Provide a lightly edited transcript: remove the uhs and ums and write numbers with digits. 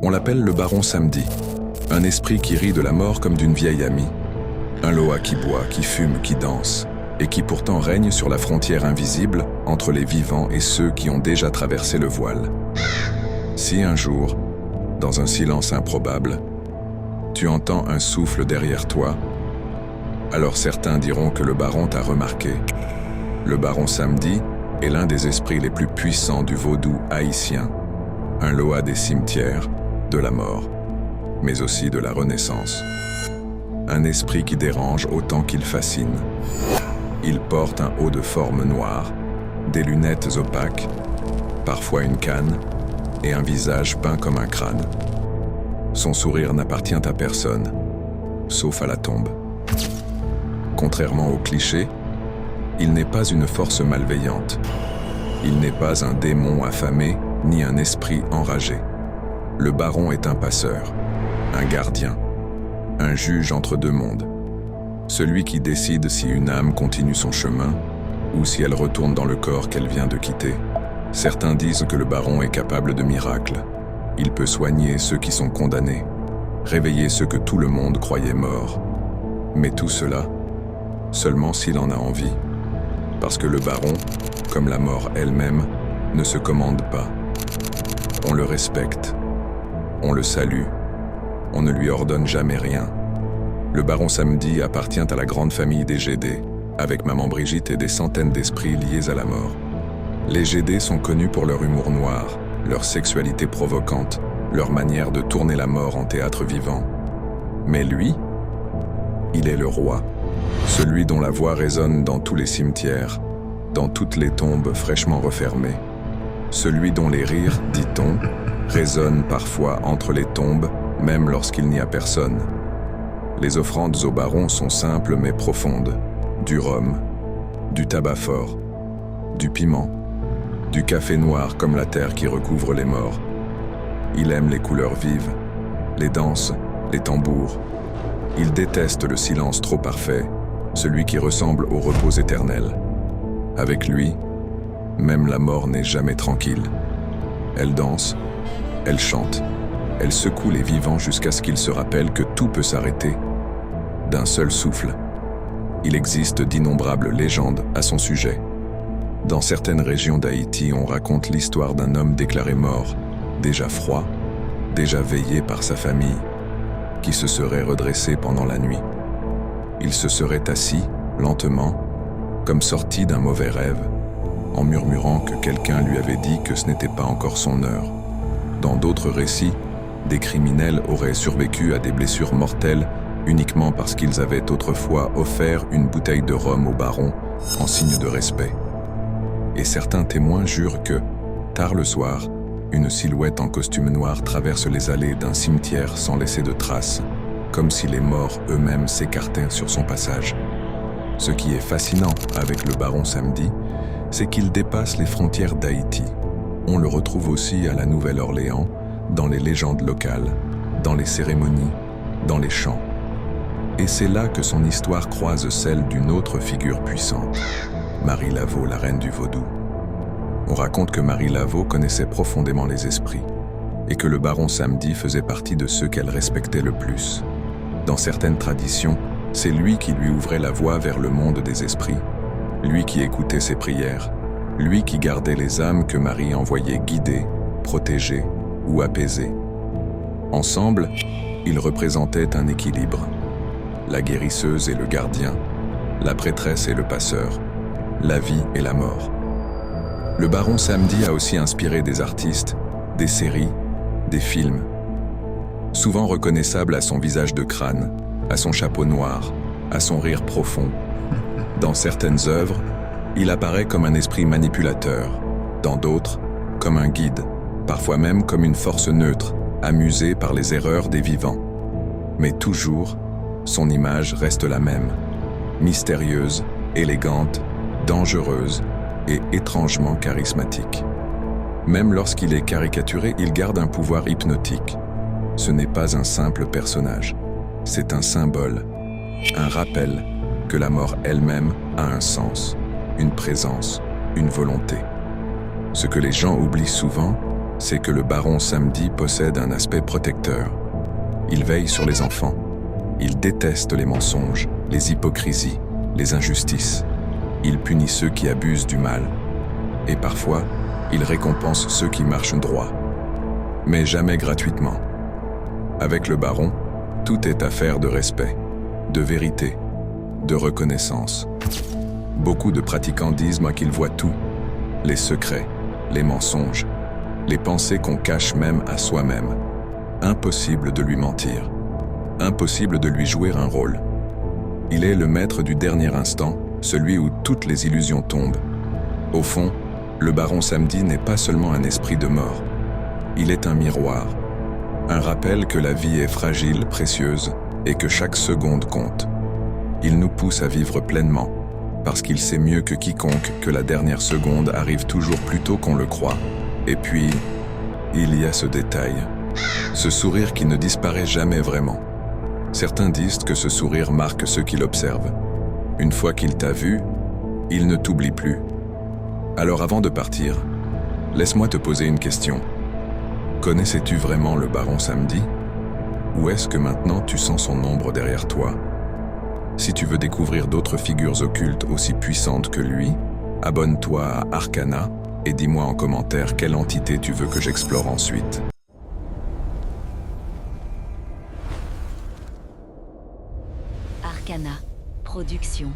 On l'appelle le baron Samedi, un esprit qui rit de la mort comme d'une vieille amie, un Loa qui boit, qui fume, qui danse, et qui pourtant règne sur la frontière invisible entre les vivants et ceux qui ont déjà traversé le voile. Si un jour, dans un silence improbable, tu entends un souffle derrière toi, alors certains diront que le baron t'a remarqué. Le baron Samedi est l'un des esprits les plus puissants du vaudou haïtien, un Loa des cimetières, de la mort, mais aussi de la Renaissance. Un esprit qui dérange autant qu'il fascine. Il porte un haut de forme noire, des lunettes opaques, parfois une canne, et un visage peint comme un crâne. Son sourire n'appartient à personne, sauf à la tombe. Contrairement aux clichés, il n'est pas une force malveillante. Il n'est pas un démon affamé, ni un esprit enragé. Le baron est un passeur, un gardien, un juge entre deux mondes. Celui qui décide si une âme continue son chemin ou si elle retourne dans le corps qu'elle vient de quitter. Certains disent que le baron est capable de miracles. Il peut soigner ceux qui sont condamnés, réveiller ceux que tout le monde croyait morts. Mais tout cela, seulement s'il en a envie. Parce que le baron, comme la mort elle-même, ne se commande pas. On le respecte, on le salue, on ne lui ordonne jamais rien. Le baron Samedi appartient à la grande famille des GD, avec maman Brigitte et des centaines d'esprits liés à la mort. Les GD sont connus pour leur humour noir, leur sexualité provocante, leur manière de tourner la mort en théâtre vivant. Mais lui, il est le roi, celui dont la voix résonne dans tous les cimetières, dans toutes les tombes fraîchement refermées. Celui dont les rires, dit-on, résonnent parfois entre les tombes, même lorsqu'il n'y a personne. Les offrandes au baron sont simples mais profondes. Du rhum, du tabac fort, du piment, du café noir comme la terre qui recouvre les morts. Il aime les couleurs vives, les danses, les tambours. Il déteste le silence trop parfait, celui qui ressemble au repos éternel. Avec lui, même la mort n'est jamais tranquille. Elle danse, elle chante, elle secoue les vivants jusqu'à ce qu'ils se rappellent que tout peut s'arrêter d'un seul souffle. Il existe d'innombrables légendes à son sujet. Dans certaines régions d'Haïti, on raconte l'histoire d'un homme déclaré mort, déjà froid, déjà veillé par sa famille, qui se serait redressé pendant la nuit. Il se serait assis, lentement, comme sorti d'un mauvais rêve, en murmurant que quelqu'un lui avait dit que ce n'était pas encore son heure. Dans d'autres récits, des criminels auraient survécu à des blessures mortelles uniquement parce qu'ils avaient autrefois offert une bouteille de rhum au baron en signe de respect. Et certains témoins jurent que, tard le soir, une silhouette en costume noir traverse les allées d'un cimetière sans laisser de traces, comme si les morts eux-mêmes s'écartaient sur son passage. Ce qui est fascinant avec le baron Samedi, c'est qu'il dépasse les frontières d'Haïti. On le retrouve aussi à la Nouvelle-Orléans, dans les légendes locales, dans les cérémonies, dans les chants. Et c'est là que son histoire croise celle d'une autre figure puissante, Marie Laveau, la reine du vaudou. On raconte que Marie Laveau connaissait profondément les esprits, et que le baron Samedi faisait partie de ceux qu'elle respectait le plus. Dans certaines traditions, c'est lui qui lui ouvrait la voie vers le monde des esprits, lui qui écoutait ses prières, lui qui gardait les âmes que Marie envoyait guider, protéger ou apaiser. Ensemble, ils représentaient un équilibre. La guérisseuse et le gardien, la prêtresse et le passeur, la vie et la mort. Le baron Samedi a aussi inspiré des artistes, des séries, des films. Souvent reconnaissable à son visage de crâne, à son chapeau noir, à son rire profond. Dans certaines œuvres, il apparaît comme un esprit manipulateur, dans d'autres, comme un guide, parfois même comme une force neutre, amusée par les erreurs des vivants. Mais toujours, son image reste la même, mystérieuse, élégante, dangereuse et étrangement charismatique. Même lorsqu'il est caricaturé, il garde un pouvoir hypnotique. Ce n'est pas un simple personnage, c'est un symbole, un rappel que la mort elle-même a un sens, une présence, une volonté. Ce que les gens oublient souvent, c'est que le baron Samedi possède un aspect protecteur. Il veille sur les enfants. Il déteste les mensonges, les hypocrisies, les injustices. Il punit ceux qui abusent du mal. Et parfois, il récompense ceux qui marchent droit. Mais jamais gratuitement. Avec le baron, tout est affaire de respect, de vérité, de reconnaissance. Beaucoup de pratiquants disent moi qu'ils voient tout, les secrets, les mensonges, les pensées qu'on cache même à soi-même. Impossible de lui mentir, impossible de lui jouer un rôle. Il est le maître du dernier instant, celui où toutes les illusions tombent. Au fond, le baron Samedi n'est pas seulement un esprit de mort. Il est un miroir, un rappel que la vie est fragile, précieuse, et que chaque seconde compte. Il nous pousse à vivre pleinement, parce qu'il sait mieux que quiconque que la dernière seconde arrive toujours plus tôt qu'on le croit. Et puis, il y a ce détail, ce sourire qui ne disparaît jamais vraiment. Certains disent que ce sourire marque ceux qui l'observent. Une fois qu'il t'a vu, il ne t'oublie plus. Alors avant de partir, laisse-moi te poser une question. Connaissais-tu vraiment le baron Samedi? Ou est-ce que maintenant tu sens son ombre derrière toi? Si tu veux découvrir d'autres figures occultes aussi puissantes que lui, abonne-toi à Arcana et dis-moi en commentaire quelle entité tu veux que j'explore ensuite. Arcana Production.